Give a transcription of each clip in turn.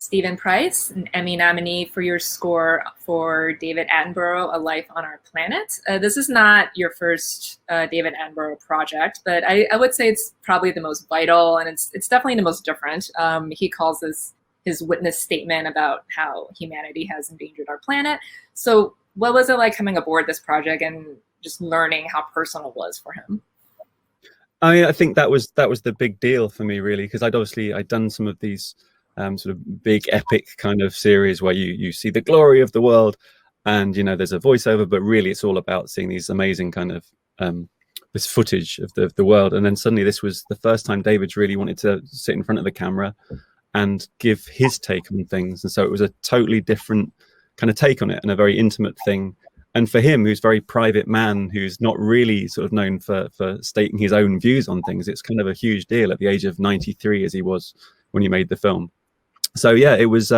Stephen Price, an Emmy nominee for your score for David Attenborough, A Life on Our Planet. This is not your first David Attenborough project, but I would say it's probably the most vital, and it's definitely the most different. He calls this his witness statement about how humanity has endangered our planet. So what was it like coming aboard this project and just learning how personal it was for him? I mean, I think that was the big deal for me, really, because I'd done some of these sort of big epic kind of series where you see the glory of the world, and there's a voiceover, but really it's all about seeing these amazing kind of this footage of the world. And then suddenly this was the first time David's really wanted to sit in front of the camera and give his take on things, and so it was a totally different kind of take on it and a very intimate thing. And for him, who's a very private man, who's not really sort of known for stating his own views on things, it's kind of a huge deal at the age of 93 as he was when he made the film. So yeah, it was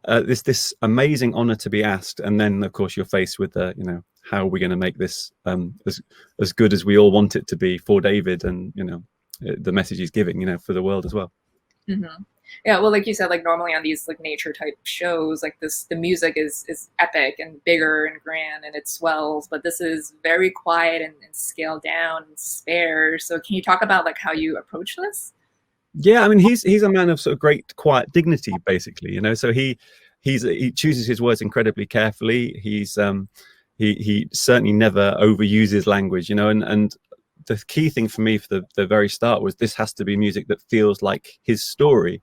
this amazing honor to be asked. And then of course you're faced with how are we going to make this as good as we all want it to be for David, and the message he's giving for the world as well. Mm-hmm. Yeah, well, like you said, like normally on these like nature type shows, like the music is epic and bigger and grand and it swells, but this is very quiet and scaled down and spare. So can you talk about like how you approach this? Yeah, I mean, he's a man of sort of great quiet dignity, basically. So he chooses his words incredibly carefully. He certainly never overuses language, and the key thing for me for the very start was this has to be music that feels like his story,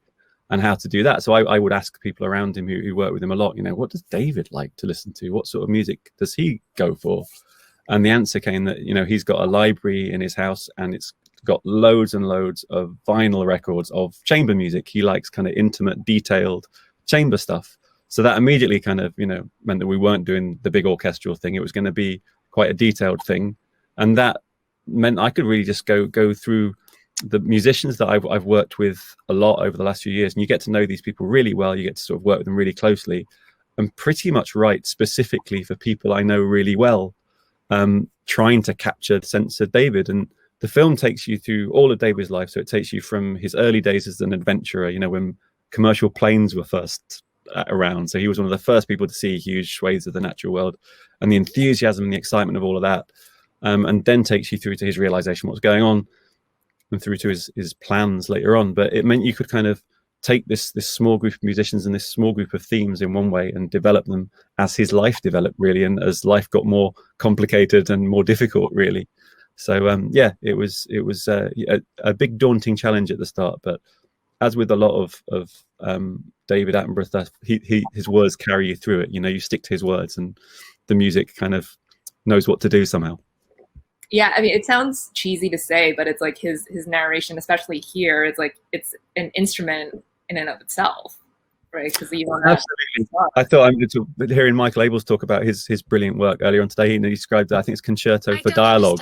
and how to do that. So I would ask people around him who work with him a lot, what does David like to listen to? What sort of music does he go for? And the answer came that, he's got a library in his house, and it's got loads and loads of vinyl records of chamber music. He likes kind of intimate, detailed chamber stuff. So that immediately kind of, meant that we weren't doing the big orchestral thing. It was going to be quite a detailed thing. And that meant I could really just go through the musicians that I've worked with a lot over the last few years, and you get to know these people really well. You get to sort of work with them really closely, and pretty much write specifically for people I know really well, trying to capture the sense of David. And the film takes you through all of David's life. So it takes you from his early days as an adventurer, when commercial planes were first around. So he was one of the first people to see huge swathes of the natural world, and the enthusiasm and the excitement of all of that. And then takes you through to his realization what's going on, and through to his plans later on. But it meant you could kind of take this small group of musicians and this small group of themes in one way and develop them as his life developed, really, and as life got more complicated and more difficult, really. So yeah, it was a big daunting challenge at the start, but as with a lot of David Attenborough stuff, his words carry you through it. You stick to his words, and the music kind of knows what to do somehow. Yeah, I mean, it sounds cheesy to say, but it's like his narration, especially here, it's like it's an instrument in and of itself, right? Because absolutely. I thought hearing Michael Abels talk about his brilliant work earlier on today. He described, I think it's Concerto for Dialogue,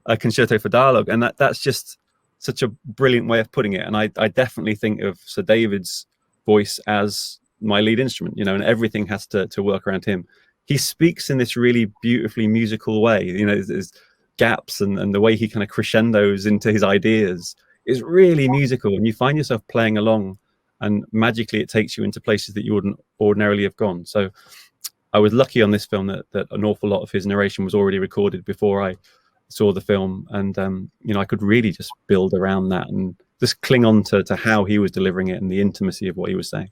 a Concerto for Dialogue, and that's just such a brilliant way of putting it. And I definitely think of Sir David's voice as my lead instrument, and everything has to work around him. He speaks in this really beautifully musical way, there's gaps, and the way he kind of crescendos into his ideas is really musical, and you find yourself playing along, and magically it takes you into places that you wouldn't ordinarily have gone. So I was lucky on this film that an awful lot of his narration was already recorded before I saw the film, and I could really just build around that and just cling on to how he was delivering it and the intimacy of what he was saying.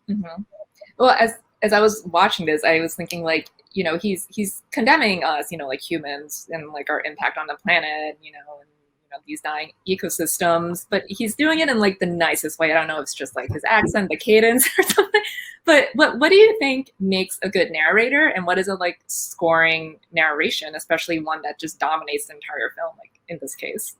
Mm-hmm. Well, as I was watching this, I was thinking like, he's condemning us, like humans and like our impact on the planet, and these dying ecosystems, but he's doing it in like the nicest way. I don't know if it's just like his accent, the cadence or something, but what do you think makes a good narrator, and what is it like scoring narration, especially one that just dominates the entire film, like in this case?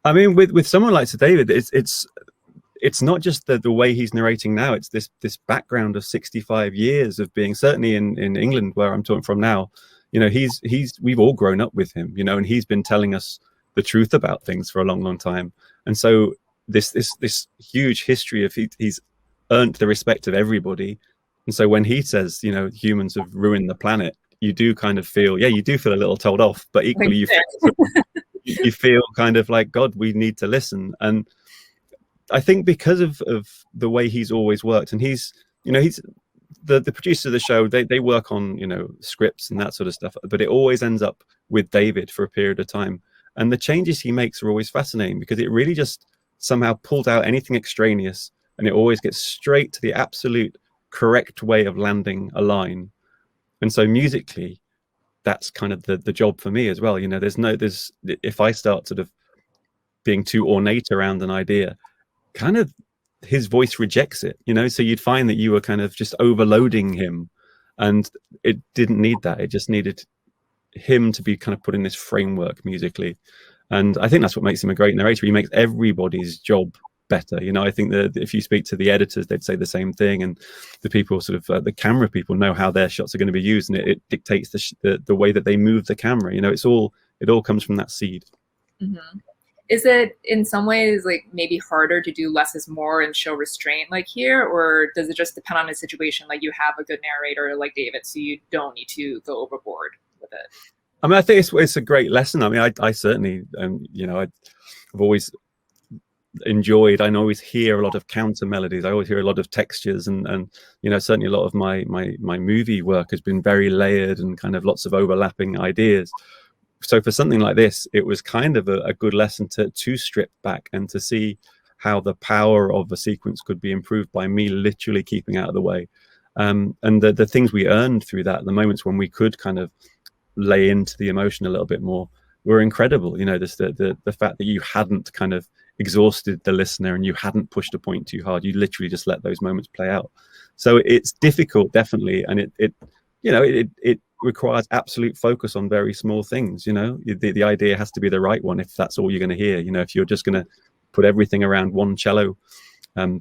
I mean, with someone like Sir David, it's not just the way he's narrating now. It's this background of 65 years of being, certainly in England, where I'm talking from now, we've all grown up with him, and he's been telling us the truth about things for a long, long time. And so this huge history of he's earned the respect of everybody. And so when he says, humans have ruined the planet, you do kind of feel, you do feel a little told off, but equally you feel kind of like, God, we need to listen. And I think because of the way he's always worked, and he's the producers of the show, they work on, scripts and that sort of stuff, but it always ends up with David for a period of time. And the changes he makes are always fascinating because it really just somehow pulls out anything extraneous, and it always gets straight to the absolute correct way of landing a line. And so musically, that's kind of the job for me as well. There's if I start sort of being too ornate around an idea, kind of his voice rejects it, so you'd find that you were kind of just overloading him, and it didn't need that. It just needed him to be kind of put in this framework musically. And I think that's what makes him a great narrator. He makes everybody's job better. I think that if you speak to the editors, they'd say the same thing, and the people sort of the camera people know how their shots are going to be used, and it dictates the way that they move the camera. It all comes from that seed. Mm-hmm. Is it in some ways like maybe harder to do less is more and show restraint like here, or does it just depend on the situation? Like you have a good narrator like David, so you don't need to go overboard with it. I mean, I think it's a great lesson. I mean, I certainly, I've always enjoyed. I always hear a lot of counter melodies. I always hear a lot of textures, and certainly a lot of my movie work has been very layered and kind of lots of overlapping ideas. So for something like this, it was kind of a good lesson to strip back and to see how the power of a sequence could be improved by me literally keeping out of the way. And the things we earned through that, the moments when we could kind of lay into the emotion a little bit more, were incredible. The fact that you hadn't kind of exhausted the listener and you hadn't pushed a point too hard. You literally just let those moments play out. So it's difficult, definitely, and it requires absolute focus on very small things. The idea has to be the right one if that's all you're going to hear. If you're just going to put everything around one cello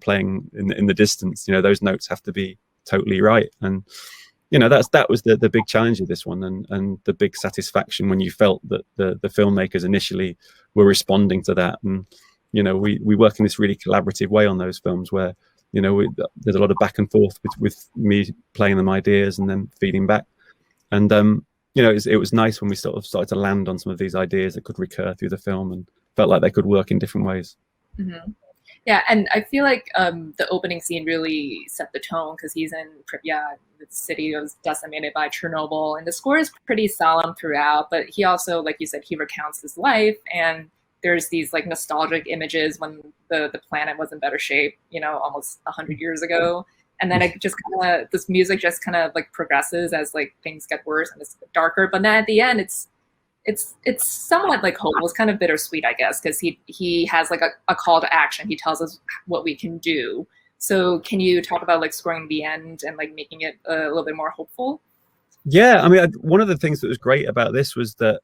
playing in the distance, those notes have to be totally right. And that was the big challenge of this one, and the big satisfaction when you felt that the filmmakers initially were responding to that. And we work in this really collaborative way on those films where there's a lot of back and forth with me playing them ideas and then feeding back. And it was nice when we sort of started to land on some of these ideas that could recur through the film and felt like they could work in different ways. Mm-hmm. Yeah, and I feel like the opening scene really set the tone because he's in Pripyat, the city that was decimated by Chernobyl, and the score is pretty solemn throughout. But he also, like you said, he recounts his life, and there's these like nostalgic images when the planet was in better shape, almost 100 years ago. And then it just kind of, this music just kind of like progresses as like things get worse and it's darker. But then at the end, it's somewhat like hopeful. It's kind of bittersweet, I guess, because he has like a call to action. He tells us what we can do. So can you talk about like scoring the end and like making it a little bit more hopeful? Yeah, I mean, one of the things that was great about this was that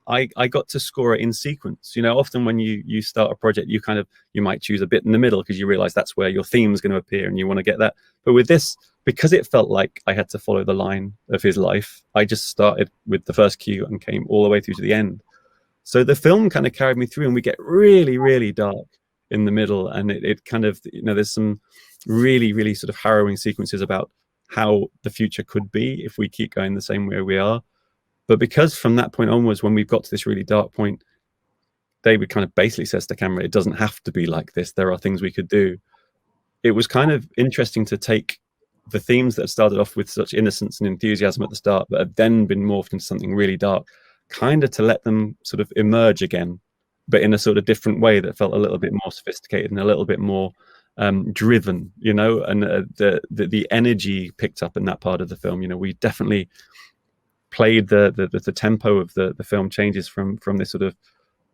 I got to score it in sequence. Often when you start a project, you might choose a bit in the middle because you realize that's where your theme is going to appear and you want to get that. But with this, because it felt like I had to follow the line of his life, I just started with the first cue and came all the way through to the end. So the film kind of carried me through, and we get really, really dark in the middle, and it kind of, there's some really, really sort of harrowing sequences about how the future could be if we keep going the same way we are. But because from that point onwards, when we've got to this really dark point, David kind of basically says to camera, it doesn't have to be like this. There are things we could do. It was kind of interesting to take the themes that started off with such innocence and enthusiasm at the start, but have then been morphed into something really dark, kind of to let them sort of emerge again, but in a sort of different way that felt a little bit more sophisticated and a little bit more driven, and the energy picked up in that part of the film. We definitely played the tempo of the film changes from this sort of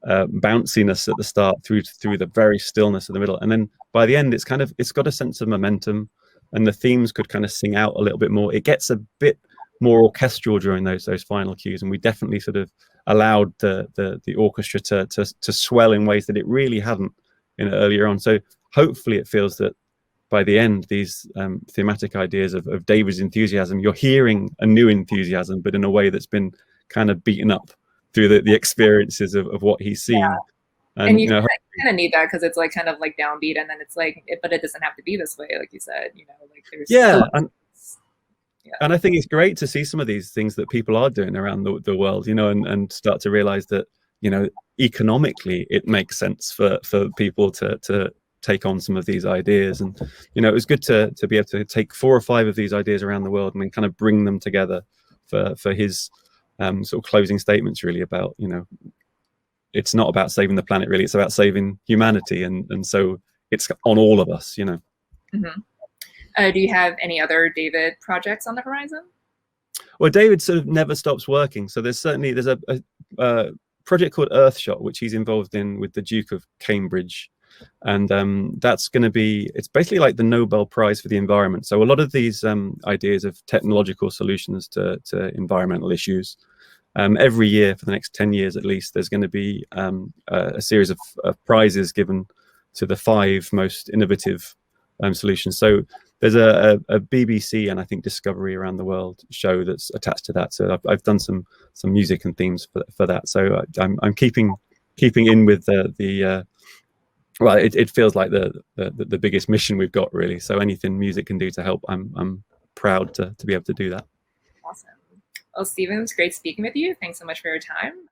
bounciness at the start through the very stillness of the middle, and then by the end it's got a sense of momentum, and the themes could kind of sing out a little bit more. It gets a bit more orchestral during those final cues, and we definitely sort of allowed the orchestra to swell in ways that it really hadn't earlier on. So hopefully it feels that by the end, these thematic ideas of David's enthusiasm, you're hearing a new enthusiasm, but in a way that's been kind of beaten up through the experiences of what he's seen. Yeah. And you kind of need that because it's like kind of like downbeat, and then it's like, but it doesn't have to be this way, like you said. Like there's and I think it's great to see some of these things that people are doing around the world, and start to realize that economically it makes sense for people to take on some of these ideas. And it was good to be able to take 4 or 5 of these ideas around the world and then kind of bring them together for his sort of closing statements, really, about it's not about saving the planet, really, it's about saving humanity, and so it's on all of us. Mm-hmm. Do you have any other David projects on the horizon? Well, David sort of never stops working. So there's a project called Earthshot, which he's involved in with the Duke of Cambridge. And that's going to be, it's basically like the Nobel Prize for the environment. So a lot of these ideas of technological solutions to environmental issues, every year for the next 10 years at least, there's going to be a series of prizes given to the 5 most innovative solutions. So there's a BBC and I think Discovery around the world show that's attached to that. So I've done some music and themes for that. So I'm keeping in with the well, it feels like the biggest mission we've got, really. So anything music can do to help, I'm proud to be able to do that. Awesome. Well, Stephen, it's great speaking with you. Thanks so much for your time.